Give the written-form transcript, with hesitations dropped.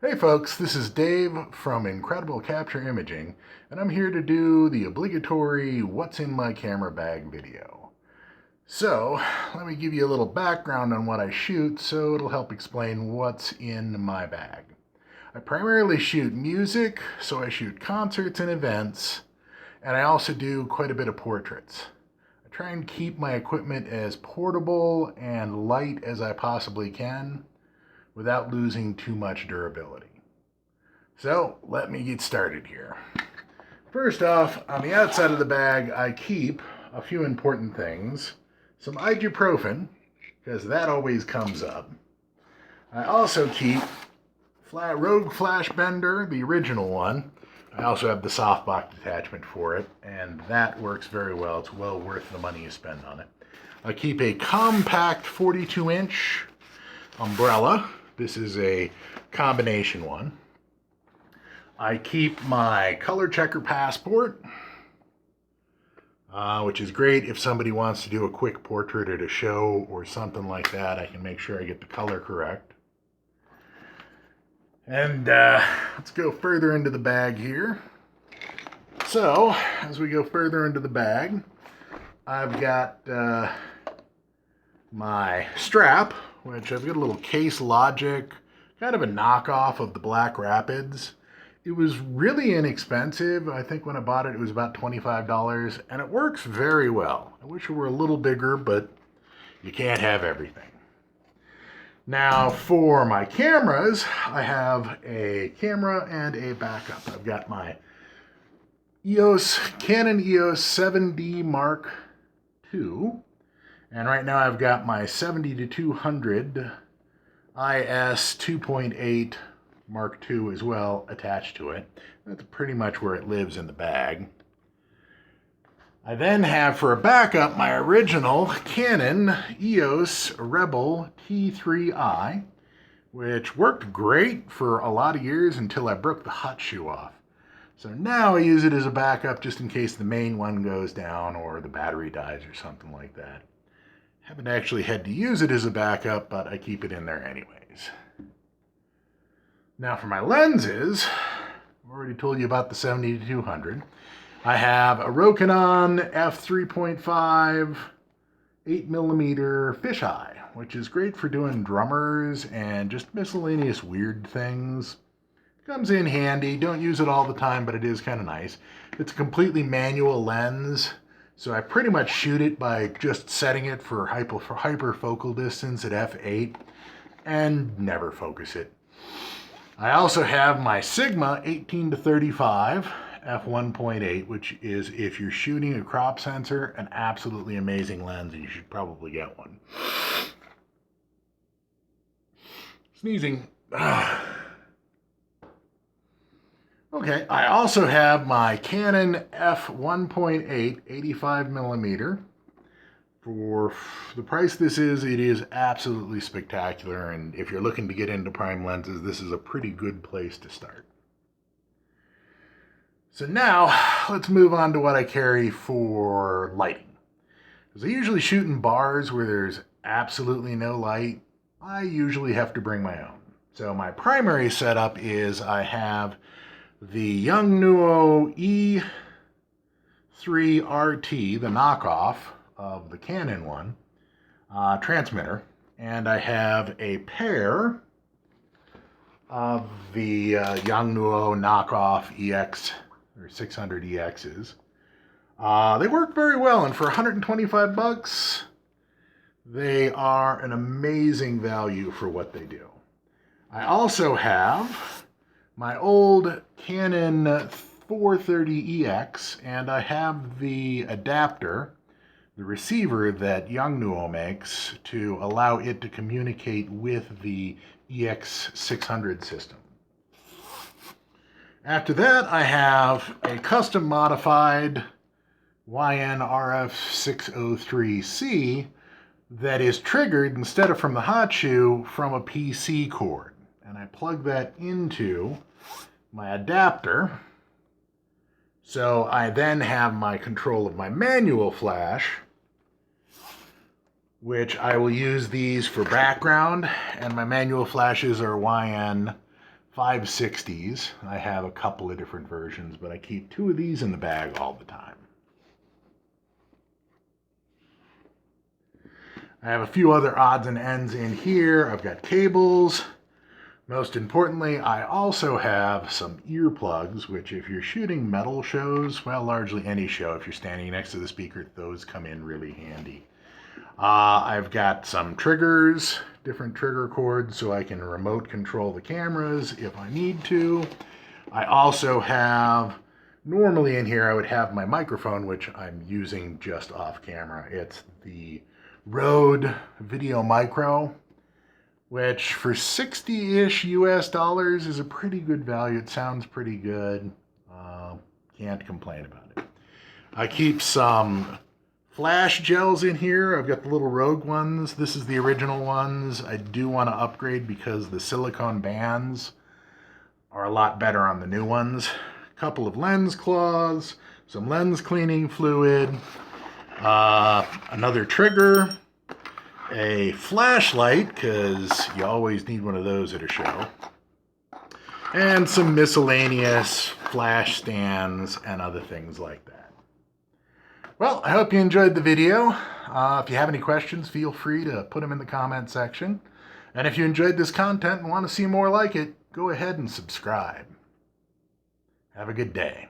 Hey folks, this is Dave from Incredible Capture Imaging, and I'm here to do the obligatory What's in My Camera Bag video. So, let me give you a little background on what I shoot so it'll help explain what's in my bag. I primarily shoot music, so I shoot concerts and events, and I also do quite a bit of portraits. I try and keep my equipment as portable and light as I possibly can without losing too much durability. So let me get started here. First off, on the outside of the bag, I keep a few important things. Some ibuprofen, because that always comes up. I also keep Rogue Flash Bender, the original one. I also have the softbox attachment for it, and that works very well. It's well worth the money you spend on it. I keep a compact 42-inch umbrella. This is a combination one. I keep my color checker passport, which is great if somebody wants to do a quick portrait at a show or something like that. I can make sure I get the color correct. And let's go further into the bag here. So, as we go further into the bag, I've got my strap, which I've got a little Case Logic, kind of a knockoff of the Black Rapids. It was really inexpensive. I think when I bought it, it was about $25, and it works very well. I wish it were a little bigger, but you can't have everything. Now, for my cameras, I have a camera and a backup. I've got my Canon EOS 7D Mark II, and right now I've got my 70-200 IS 2.8 Mark II as well attached to it. That's pretty much where it lives in the bag. I then have for a backup my original Canon EOS Rebel T3i, which worked great for a lot of years until I broke the hot shoe off. So now I use it as a backup just in case the main one goes down or the battery dies or something like that. Haven't actually had to use it as a backup, but I keep it in there anyways. Now for my lenses, I've already told you about the 70-200. I have a Rokinon f3.5 8mm fisheye, which is great for doing drummers and just miscellaneous weird things. Comes in handy. Don't use it all the time, but it is kind of nice. It's a completely manual lens, so I pretty much shoot it by just setting it for hyperfocal distance at f8 and never focus it. I also have my Sigma 18-35 f1.8, which is, if you're shooting a crop sensor, an absolutely amazing lens, and you should probably get one. Sneezing. Okay, I also have my Canon f1.8 85mm. For the price this is, it is absolutely spectacular, and if you're looking to get into prime lenses, this is a pretty good place to start. So now, let's move on to what I carry for lighting. Because I usually shoot in bars where there's absolutely no light. I usually have to bring my own. So my primary setup is I have the Yongnuo E3RT, the knockoff of the Canon one, transmitter, and I have a pair of the Yongnuo knockoff EX or 600 EXs. They work very well, and for 125 bucks, they are an amazing value for what they do. I also have my old Canon 430EX, and I have the adapter, the receiver that Yongnuo makes to allow it to communicate with the EX600 system. After that, I have a custom modified YNRF603C that is triggered, instead of from the hot shoe, from a PC cord. And I plug that into my adapter. So I then have my control of my manual flash, which I will use these for background, and my manual flashes are YN 560s. I have a couple of different versions, but I keep 2 of these in the bag all the time. I have a few other odds and ends in here. I've got cables. Most importantly, I also have some earplugs, which if you're shooting metal shows, well, largely any show, if you're standing next to the speaker, those come in really handy. I've got some triggers, different trigger cords, so I can remote control the cameras if I need to. I also have, normally in here I would have my microphone, which I'm using just off camera. It's the Rode Video Micro, which for 60-ish US dollars is a pretty good value. It sounds pretty good. Can't complain about it. I keep some flash gels in here. I've got the little Rogue ones. This is the original ones. I do want to upgrade because the silicone bands are a lot better on the new ones. A couple of lens cloths, some lens cleaning fluid, another trigger, a flashlight, because you always need one of those at a show, and some miscellaneous flash stands and other things like that. Well, I hope you enjoyed the video. If you have any questions, feel free to put them in the comment section. And if you enjoyed this content and want to see more like it, go ahead and subscribe. Have a good day.